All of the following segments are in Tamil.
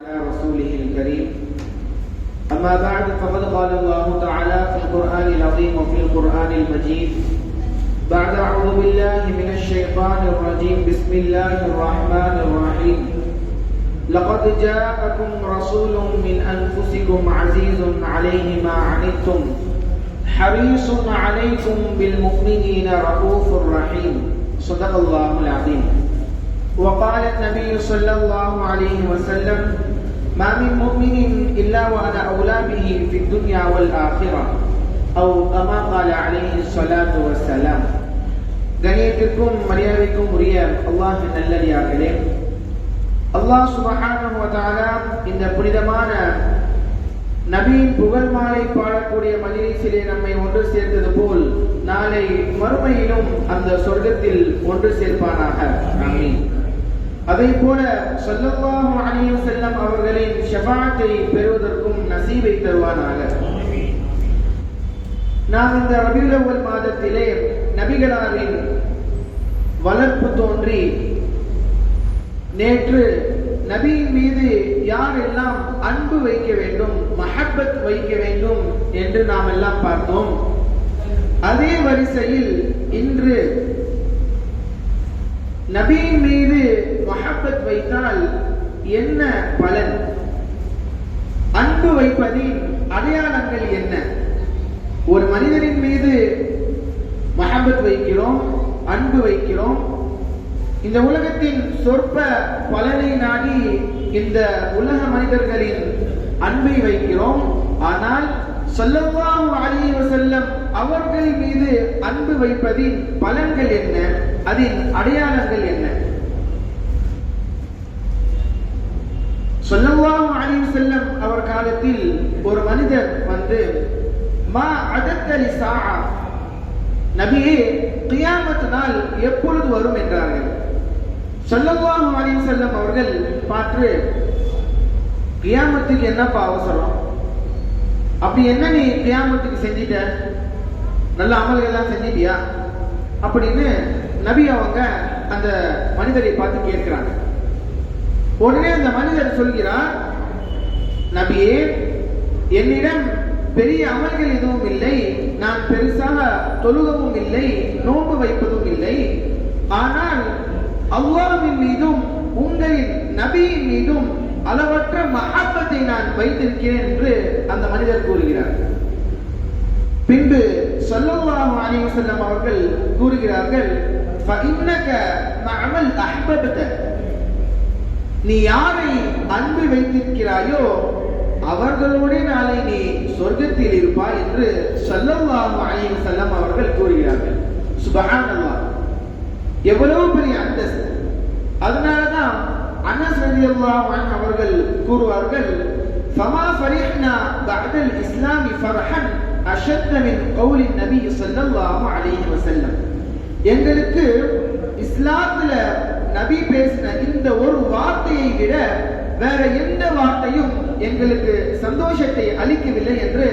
رسوله الكريم أما بعد فقد قال الله تعالى في القرآن العظيم وفي القرآن المجيد بعد أعوذ بالله من الشيطان الرجيم بسم الله الرحمن الرحيم لقد جاءكم رسول من أنفسكم عزيز عليه ما عنتم حريص عليكم بالمؤمنين رؤوف رحيم صدق الله العظيم. وقال النبي صلى الله عليه وسلم ما من مؤمن إلا وأنا أولى به في الدنيا والآخرة أو كما قال عليه الصلاة والسلام. கணியத்திற்கும் மரியாதைக்கும் உரிய அல்லாஹ்வின் நல்லடியார்களே, அல்லாஹ் சுப்ஹானஹு வ தஆலா இந்த புனிதமான நபியின் புகழ் மாலை பாடக்கூடிய மஜ்லிஸிலே நம்மை ஒன்று சேர்த்தது போல் நாளை மறுமையிலும் அந்த சொர்க்கத்தில் ஒன்று சேர்ப்பானாக. ஆமீன். அதை போல ஸல்லல்லாஹு அலைஹி வஸல்லம் அவர்களின் ஷஃபாஅத்தை பெறுவதற்கும் நசீபை தருவானாக. நாம் இந்த ரபியுல் அவ்வல் மாதத்திலே நபிகளாரின் வளர்ப்பு தோன்றி நேற்று நபியின் மீது யாரெல்லாம் அன்பு வைக்க வேண்டும், மஹப்பத் வைக்க வேண்டும் என்று நாம் எல்லாம் பார்த்தோம். அதே வரிசையில் இன்று நபியின் மீது மஹப்பத் வைத்தால் என்ன பலன், அன்பு வைப்பதின் அடையாளங்கள் என்ன? ஒரு மனிதனின் மீது மஹப்பத் வைக்கிறோம், அன்பு வைக்கிறோம், இந்த உலகத்தின் சொற்ப பலனை நாடி இந்த உலக மனிதர்களின் அன்பை வைக்கிறோம். ஆனால் ஸல்லல்லாஹு அலைஹி வஸல்லம் அவர்கள் மீது அன்பு வைப்பதின் பலன்கள் என்ன, அதன் அடையாளங்கள் என்ன? ஸல்லல்லாஹு அலைஹி வஸல்லம் அவர் காலத்தில் ஒரு மனிதர் வந்து மா அதத்த லிஸாஅ, நபியே கியாமத் நாள் எப்பொழுது வரும் என்றார்கள். ஸல்லல்லாஹு அலைஹி வஸல்லம் அவர்கள் பார்த்து, கியாமத்துக்கு என்னப்பா அவசரம், அப்படி என்ன நீ கியாமத்துக்கு செஞ்சிட்ட, நல்ல அமல்கள் எல்லாம் செஞ்சிட்டியா அப்படின்னு நபி அவங்க அந்த மனிதரை பார்த்து கேட்கிறாங்க. உடனே அந்த மனிதர் சொல்கிறார், நபியே என்னிடம் பெரிய அமல்கள் எதுவும் இல்லை, நான் பெருசாக தொழுகவும் இல்லை, நோன்பு வைப்பதும் இல்லை, ஆனால் அல்லாஹ்வின் மீதும் உங்களின் நபியின் மீதும் அளவற்ற மஹப்பத்தை நான் வைத்திருக்கிறேன் என்று அந்த மனிதர் கூறுகிறார். பின்பு ஸல்லல்லாஹு அலைஹி வஸல்லம் அவர்கள் கூறுகிறார்கள், ஃபஇன்னக மஅமல் அஹ்பப்த, நீ யாரை அன்பு வைத்திருக்கிறாயோ அவர்களோடு நாளை நீ சொர்க்கத்தில் இருப்பாய் என்று ஸல்லல்லாஹு அலைஹி வஸல்லம் அவர்கள் கூறுகிறார்கள். சுப்ஹானல்லாஹ், எவ்வளவு பெரிய அந்தஸ்து! அதனாலதான் அனஸ் ரலியல்லாஹு அன்ஹு அவர்கள் கூறுவார்கள், ஃபமா ஃபரிஹ்னா பஅதல் இஸ்லாமி ஃபர்ஹன் அஷத்த மின் கௌலி நபி ஸல்லல்லாஹு அலைஹி வஸல்லம், எங்களுக்கு இஸ்லாத்துல நபி பேசின இந்த ஒரு வார்த்தையை விட வேற எந்த வார்த்தையும் எங்களுக்கு சந்தோஷத்தை அளிக்கவில்லை என்று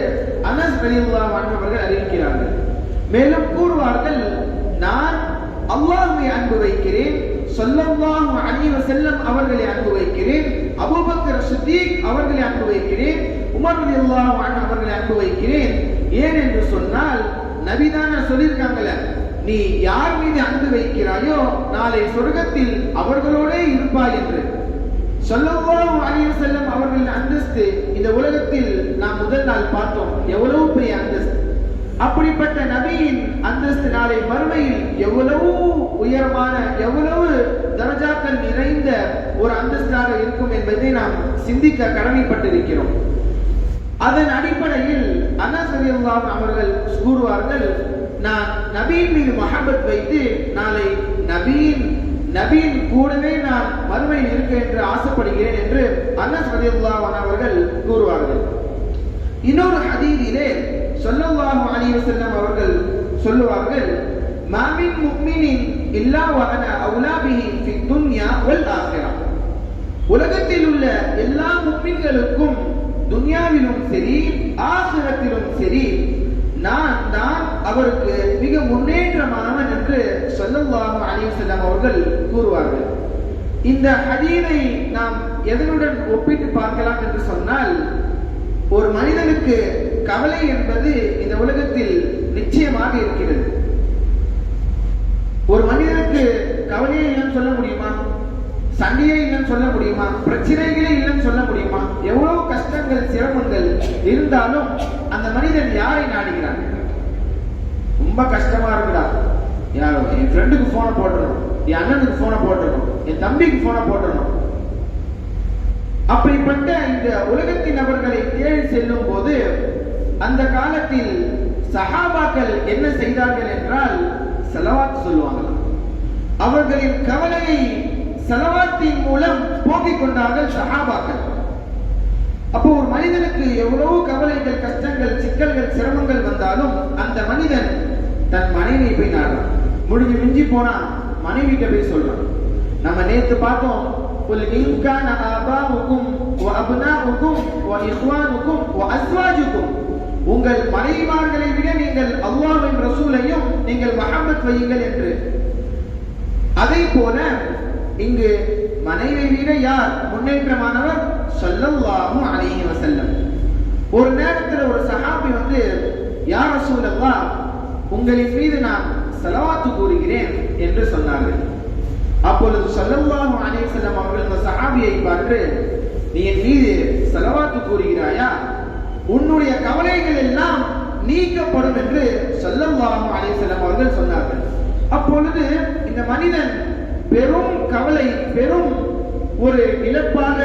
அனஸ் ரலியல்லாஹு அன்ஹு அவர்கள் அறிவிக்கிறார்கள். மேலும் கூறுவார்கள், நான் அல்லாஹ்வை அன்பு வைக்கிறேன், ஸல்லல்லாஹு அலைஹி வஸல்லம் அவர்களை அன்பு வைக்கிறேன், அபூபக்கர் சித்தீக் அவர்களை அன்பு வைக்கிறேன், உமர் ரலியல்லாஹு அன்ஹு அவர்களை அன்பு வைக்கிறேன். ஏன் என்று சொன்னால் நபிதான சொல்லியிருக்காங்கல்ல, நீ யார் மீது அன்பு வைக்கிறாயோ நாளை சொர்க்கத்தில் அவர்களோடே இருப்பாய் என்று. ஸல்லல்லாஹு அலைஹி வஸல்லம் அவர்களின் அந்தஸ்து இந்த உலகத்தில் நாம் முதல் நாள் பார்த்தோம், எவ்வளவு பெரிய அந்தஸ்து! அப்படிப்பட்ட நபியின் அந்தஸ்து நாளை மறுமையில் எவ்வளவு உயரமான, எவ்வளவு தரஜாக்கள் நிறைந்த ஒரு அந்தஸ்தாக இருக்கும் என்பதை நாம் சிந்திக்க கடமைப்பட்டிருக்கிறோம். அதன் அடிப்படையில் அனஸ் ரலியல்லாஹு அவர்கள் கூறுவார்கள், நான் நபியின் மீது மஹப்பத் வைத்து நாளை நபியின் கூடவே நான் மறுமையில் இருக்க என்று ஆசைப்படுகிறேன் என்று அனஸ் ரலியல்லாஹு அவர்கள் கூறுவார்கள். இன்னொரு ஹதீஸிலே ஸல்லல்லாஹு அலைஹி வஸல்லம் அவர்கள் சொல்லுவார்கள், மா மின் முஃமினின் இல்லா வ அனா அவுலா பிஹி ஃபி துன்யா வல் ஆখিরা, உலகத்தில் உள்ள எல்லா முஃமின்களுக்கும் துன்யாவிலும் சரி ஆখিরাத்திலும் சரி நான் தான் அவருக்கு மிக முன்னேற்றமானவன் என்று ஸல்லல்லாஹு அலைஹி வஸல்லம் அவர்கள் கூறுவார்கள். இந்த ஹதீஸை நாம் எதனுடன் ஒப்பிட்டு பார்க்கலாம் என்று சொன்னால், ஒரு மனிதனுக்கு கவலை என்பது இந்த உலகத்தில் நிச்சயமாக இருக்கிறது. ஒரு மனிதனுக்கு கவலையே இல்லைன்னு சொல்ல முடியுமா? சண்டையே இல்லைன்னு சொல்ல முடியுமா? பிரச்சனைகளே இல்லைன்னு சொல்ல முடியுமா? எவ்வளவு கஷ்டங்கள் சிரமங்கள் இருந்தாலும் அந்த மனிதன் யாரை நாடுகிறான்? ரொம்ப கஷ்டமா இருக்குடா, என் ஃப்ரெண்டுக்கு போனை போட்டுறணும், என் அண்ணனுக்கு போனை போட்டுறணும், என் தம்பிக்கு போனை போட்டுறணும். அப்படிப்பட்ட இந்த உலகத்தின் நபர்களை தேடி செல்லும் போது அந்த காலத்தில் சஹாபாக்கள் என்ன செய்தார்கள் என்றால் ஸலவாத் சொல்லுவாங்களாம். அவர்களின் கவலையை ஸலவாத்தின் மூலம் போக்கிக் கொண்டார்கள் சஹாபாக்கள். அப்போ ஒரு மனிதனுக்கு எவ்வளவு கவலைகள், கஷ்டங்கள், சிக்கல்கள், சிரமங்கள் வந்தாலும் அந்த மனிதன் தன் மனைவியை போய் நாடுறான். முடிஞ்சு மிஞ்சி போனா மனைவிட்ட போய் சொல்றான். நம்ம நேத்து பார்த்தோம், குல் இன் கான ஆபாஉக்கும் வ அப்னாஉக்கும் வ இஹ்வானுக்கும் வ அஸ்வாஜுக்கும், உங்கள் மனைவிமார்களை விட நீங்கள் அல்லாஹ்வின் ரசூலையும் நீங்கள் மஹப்பத் வையுங்கள் என்று. அதே போல இங்கு மனைவியை விட யார் முன்னேற்றமானவர்? ஸல்லல்லாஹு அலைஹி வஸல்லம். ஒரு நேரத்தில் ஒரு சஹாபி வந்து, யா ரசூலல்லாஹ், உங்களின் மீது நான் ஸலவாத்து கூறுகிறேன் என்று சொன்னார்கள். அப்பொழுது ஸல்லல்லாஹு அலைஹி வஸல்லம் அவர்கள் அந்த சஹாபியை பார்த்து, நீ என் மீது ஸலவாத்து கூறுகிறாயா, உன்னுடைய கவலைகள் எல்லாம் நீக்கப்படும் என்று ஸல்லல்லாஹு அலைஹி வஸல்லம் அவர்கள் சொன்னார்கள். அப்பொழுது இந்த மனிதன் பெரும் கவலை, பெரும் ஒரு இழப்பாக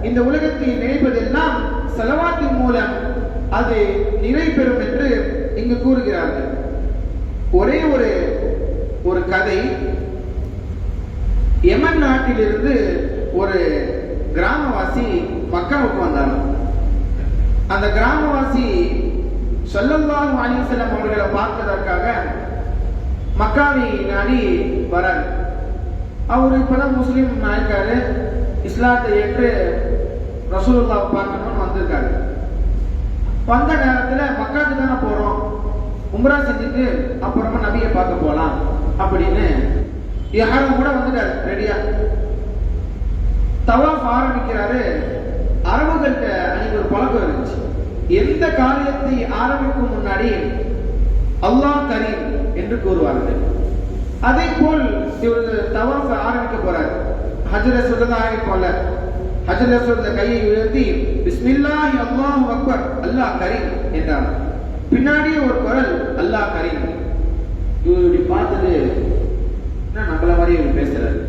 இந்த உலகத்தில் நினைப்பதெல்லாம் ஸலவாத்தின் மூலம் அது நிறை பெறும் என்று இங்கு கூறுகிறார்கள். ஒரே ஒரு கதை. யமன் நாட்டிலிருந்து ஒரு கிராமவாசி மக்காவுக்கு வந்தாலும் அந்த கிராமவாசி ஸல்லல்லாஹு அலைஹி வஸல்லம் அவர்களை பார்ப்பதற்காக மக்காவை நாடி வரார். அவர் இப்பதான் முஸ்லீம் ஆயிருக்காரு, இஸ்லாத்தை ஏற்று ரசூலுல்லாஹ் பார்க்கணும்னு வந்திருக்காரு. வந்த நேரத்துல மக்காவுக்கு தானே போறோம், உம்ரா செஞ்சுட்டு அப்புறமா நபியை பார்க்க போலாம் அப்படின்னு யாரும் கூட வந்துட்டாரு ரெடியா. தவாஃப் ஆரம்பிக்கிறாரு. அரபுகள்கிட்ட அன்னைக்கு ஒரு பழக்கம் இருந்துச்சு, எந்த காரியத்தை ஆரம்பிக்கும் முன்னாடி அல்லாஹ் கரீம் என்று கூறுவார்கள். அதே போல் இவர் தவாஃப் ஆரம்பிக்க போறார். ஹஜ்ர் அஸ்வத் ஆரம்பிப்போம்ல, ஹஜ்ர் அஸ்வத்ல கையை உயர்த்தி பிஸ்மில்லாஹி அல்லாஹு அக்பர் அல்லாஹ் கரீம் என்றார். பின்னாடியே ஒரு குரல் அல்லாஹ் கரீம். இவர் இப்படி பார்த்தது நம்மள மாதிரி இவர் பேசுறாரு.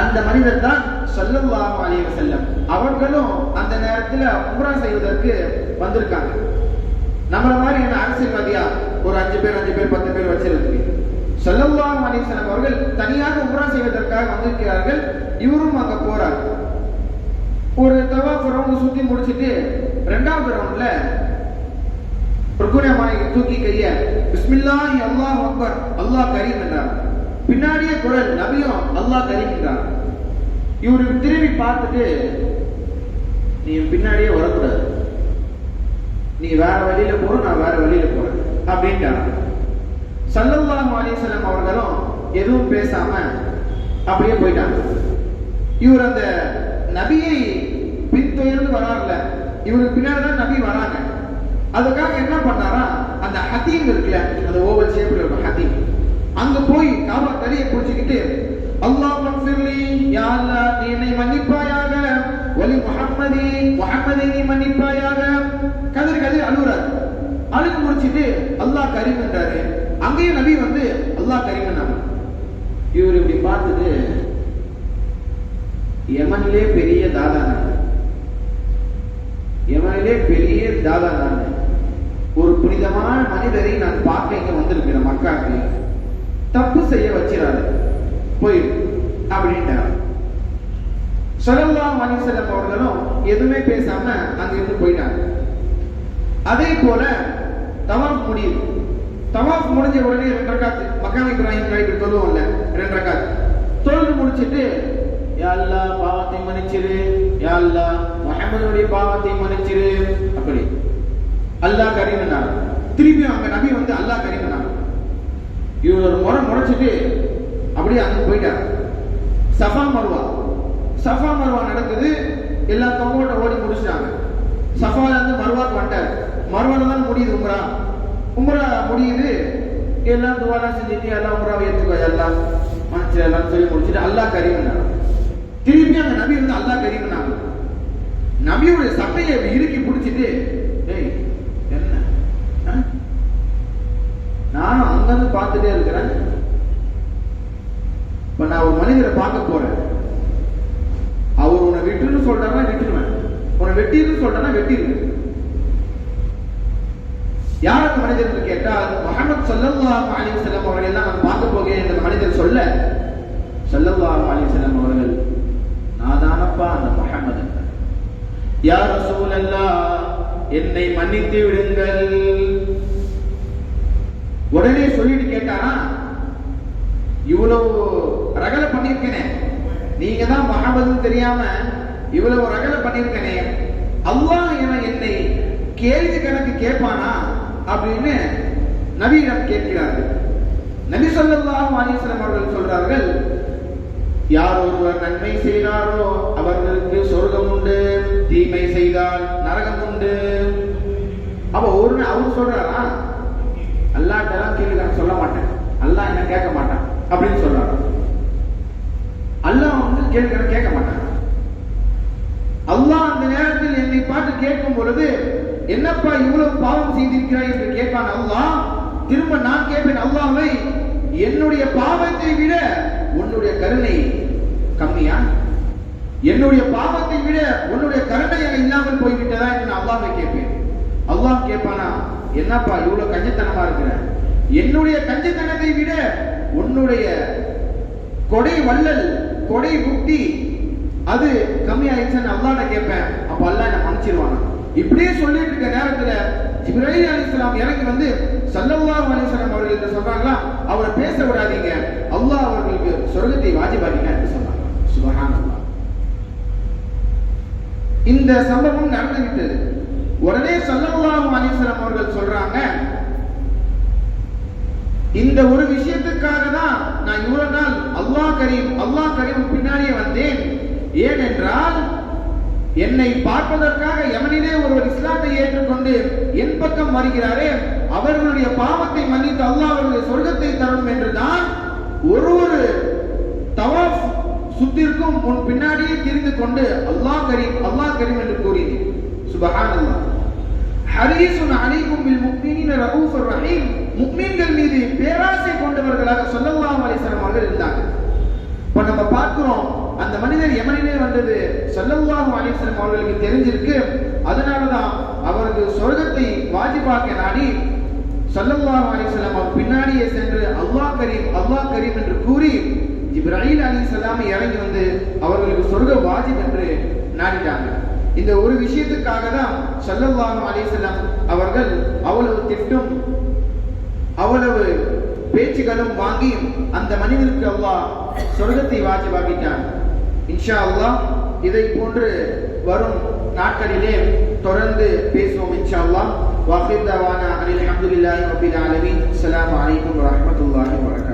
அந்த மனிதர் தான் ஸல்லல்லாஹு அலைஹி வஸல்லம். அவர்களும் அந்த நேரத்தில் உம்ரா செய்வதற்கு வந்திருக்காங்க. நம்மள மாதிரி என்ன அரசியல்வாதியா ஒரு 5 பேர் 10 பேர் வச்சிருக்கு. ஸல்லல்லாஹு அலைஹி வஸல்லம் அவர்கள் தனியாக உம்ரா செய்வதற்காக வந்திருக்கிறார்கள். இவரும் அங்க போறார். ஒரு தவாஃப் ரவுண்ட் சுத்தி முடிச்சிட்டு 2வது ரவுண்ட்ல ருக்குனமாய் தூக்கி கைய பிஸ்மில்லாஹி அல்லாஹு அக்பர் அல்லாஹ் கரீம் என்றார். பின்னாடியே குரல் நபியும் அல்லாஹ் கரீம் என்றார். இவரு திரும்பி பார்த்துட்டு, நீ பின்னாடியே வரக்கூடாது, நீ வேற வழியில போற, நான் வேற வழியில போறேன் அப்படின்ட்டாங்க. ஸல்லல்லாஹு அலைஹி வஸல்லம் அவர்களும் எதுவும் பேசாம அப்படியே போயிட்டாங்க. இவர் அந்த நபியை பின்தொடர்ந்து வராருல, இவருக்கு பின்னாடிதான் நபி வராங்க. அதுக்காக என்ன பண்ணாரா, அந்த ஹதீம் இருக்குல்ல, அந்த ஓவல் ஷேப்ல இருக்கும் ஹதீம், அங்க போய் காபா தரியை பிடிச்சிக்கிட்டு அல்லாஹ் மக்ஃபிர்லி, யா அல்லாஹ் நீ என்னை மன்னிப்பாயாக, வலி முஹம்மதி, முஹம்மதை நீ மன்னிப்பாயாக, கதறி அழுறாரு. அழுகு முடிச்சிட்டு அல்லாஹ் கரீம் என்றாரு. அங்கேயும் நபி வந்து அல்லாஹ் கரீம் என்றாங்க. இவர் இப்படி பார்த்துட்டு, யமனிலே பெரிய தாதா நான், யமனிலே பெரிய தாதா நான், ஒரு புனிதமான மனிதரை நான் பார்க்க இங்க வந்திருக்கிறேன், மக்காக்கு தப்பு செய்ய வச்சிடாரு போய் அப்படின்ட்டார். ஸல்லல்லாஹு அலைஹி வஸல்லம் அவர்களும் எதுவுமே பேசாம அங்கிருந்து போயிட்டாங்க. அதே போல தவாஃப் முடியுது. தவாஃப் முடிஞ்ச உடனே 2 ரக்காத் மக்காம் இப்ராஹிம் நைட்டு தொழுவோம்ல, 2 ரக்காத் தொழுது முடிச்சிட்டு, யா அல்லாஹ் பாவத்தை மன்னிச்சிரு, யா அல்லாஹ் முஹம்மதுடைய பாவத்தை மன்னிச்சிரு அப்படி அல்லாஹ் கரீம்னார். திருப்பியும் அங்க நபி வந்து அல்லாஹ் கரீம்னார். இவர் ஒரு முறை முறைச்சிட்டு அப்படியே அங்க போயிட்டார். சஃபா மர்வா நடக்குது. எல்லாம் தொங்கோட்ட ஓடி முடிச்சிட்டாங்க. சஃபால இருந்து மர்வாக்கு வந்துட்டாரு. மர்வால தான் முடியுது உம்ரா முடியுது. எல்லாம் துவாலாம் செஞ்சுட்டு எல்லாம் உம்ராவை ஏற்றுக்கோ எல்லாம் மனசு எல்லாம் சொல்லி முடிச்சுட்டு அல்லாஹ் கரீம்னாங்க. திருப்பி அந்த நபி வந்து அல்லாஹ் கரீம்னாங்க. நபியோட சட்டையை இறுக்கி பிடிச்சிட்டு, டேய் என்ன, நானும் அங்கிருந்து பார்த்துட்டே இருக்கிறேன். இப்ப நான் ஒரு மனிதரை பார்க்க போறேன். அவர் உன்னை விட்டுன்னு சொல்றாருன்னா விட்டுருவேன், உன்னை வெட்டின்னு சொல்றேன்னா வெட்டிடுவேன். யார் அந்த மனிதர் என்று கேட்டால், முஹம்மது ஸல்லல்லாஹு அலைஹி வஸல்லம் அவர்கள் எல்லாம் நான் பார்க்க போகிறேன் என்ற மனிதர் சொல்ல, ஸல்லல்லாஹு அலைஹி வஸல்லம் அவர்கள், நான் தானப்பா அந்த முஹம்மது. யா ரசூலல்லாஹ், என்னை மன்னித்து விடுங்கள். உடனே சொல்லிட்டு கேட்டாரா, இவ்வளவு ரகலை பண்ணிருக்கேனே, நீங்க தான் முஹம்மதுன்னு தெரியாம இவ்வளவு ரகலை பண்ணிருக்கேனே, அல்லாஹ் என்னை கேள்வி கணக்கு கேட்பானா அப்படின்னு நபியிடம் கேட்கிறார்கள். நபி ஸல்லல்லாஹு அலைஹி வஸல்லம் அவர்கள் சொல்றார்கள், யார் ஒருவர் நன்மை செய்தாரோ அவர்களுக்கு சொர்க்கம் உண்டு, தீமை செய்தால் நரகம் உண்டு. அப்ப அவர் சொல்றாரா, அல்லாஹ்ட்டெல்லாம் கேள்வி கணக்கு சொல்ல மாட்டேன், அல்லாஹ் என்ன கேட்க மாட்டான் அப்படின்னு சொல்றாரு. அல்லாஹ் வந்து கேள்வி கணக்கு கேட்க மாட்டான். அல்லாஹ் அந்த நேரத்தில் என்னை பார்த்து கேட்கும் பொழுது, என்னப்பா இவ்வளவு பாவம் செய்திருக்கிறாய் என்று கேட்பான் அல்லாஹ். திரும்ப நான் கேட்பேன், அல்லாஹ்வை, என்னுடைய பாவத்தை விட உன்னுடைய கருணை கம்மியா? என்னுடைய பாவத்தை விட உன்னுடைய கருணை இல்லாமல் போய்விட்டதா என்று நான் அல்லாஹ்வை கேட்பேன். அல்லாஹ் கேட்பானா, என்னப்பா இவ்வளவு கஞ்சத்தனமா இருக்கிற, என்னுடைய கஞ்சத்தனத்தை விட உன்னுடைய கொடை வள்ளல், கொடை புக்தி அது கம்மியாயிடுச்சுன்னு அல்லாஹ்ட்ட கேட்பேன். அப்ப அல்லாஹ் என்ன மன்னிச்சிருவானா? இப்படியே சொல்லிட்டு இருக்க நேரத்துல ஜிப்ரீல் அலைஹிஸ்ஸலாம் இறங்கி வந்து ஸல்லல்லாஹு அலைஹி வஸல்லம் அவர்கள் சொல்றாங்களா, அவரை பேச விடாதீங்க, அல்லாஹ் அவர்களுக்கு சொர்க்கத்தை வாஜிபாக்கினார் என்று சொன்னாங்க. சுப்ஹானல்லாஹ். இந்த சம்பவம் நடந்துவிட்டது. உடனே ஸல்லல்லாஹு அலைஹி வஸல்லம் அவர்கள் சொல்றாங்க, இந்த ஒரு விஷயத்துக்காக தான் நான் இவ்வளவு நாள் அல்லாஹ் கரீம் பின்னாடியே வந்தேன். ஏனென்றால் என்னை பார்ப்பதற்காக யமனிலே ஒருவர் இஸ்லாத்தை ஏற்றுக்கொண்டு என் பக்கம் வருகிறாரே, அவர்களுடைய பாவத்தை மன்னித்து அல்லாஹ் அவர்களுடைய சொர்க்கத்தை தரும் என்றுதான் ஒரு தவாஃப் சுத்திற்கும் முன் பின்னாடியே தெரிந்து கொண்டு அல்லாஹ் கரீம் என்று கூறினேன். சுப்ஹானல்லாஹ். ஹரீஸுன் அலைக்கும் பில் முஃமினீன ரഊஃபுர் ரஹீம். முஃமின்கள் மீது பேராசை கொண்டவர்களாக ஸல்லல்லாஹு அலைஹி வஸல்லம் அவர்கள் இருந்தாங்க. இப்ப நம்ம பார்க்கிறோம், அந்த மனிதர் யமனிலே வந்தது ஸல்லல்லாஹு அலைஹி வஸல்லம் அவர்களுக்கு தெரிஞ்சிருக்கு. அதனாலதான் அவருக்கு சொர்க்கத்தை வாஜிபாக்க நாடி ஸல்லல்லாஹு அலைஹி வஸல்லம் அவர் பின்னாடியே சென்று அல்லாஹ் கரீம் என்று கூறி ஜிப்ரீல் அலைஹிஸ்ஸலாம் இறங்கி வந்து அவர்களுக்கு சொர்க்க வாஜிப் என்று நாடிட்டாங்க. இந்த ஒரு விஷயத்துக்காக தான் ஸல்லல்லாஹு அலைஹி வஸல்லம் அவர்கள் அவ்வளவு திட்டும் அவ்வளவு பேச்சுகளும் வாங்கி அந்த மனிதனுக்கு அல்லாஹ் சொர்க்கத்தை வாஜிபாக்கிட்டான். இன்ஷா அல்லாஹ் இதை போன்று வரும் நாட்களிலே தொடர்ந்து பேசுவோம் இன்ஷா அல்லாஹ். வாஹிர் தவானா அல்ஹம்துலில்லாஹி ரப்பில் ஆலமீன். அஸ்ஸலாமு அலைக்கும் வரஹ்மத்துல்லாஹி வபரகாத்துஹு.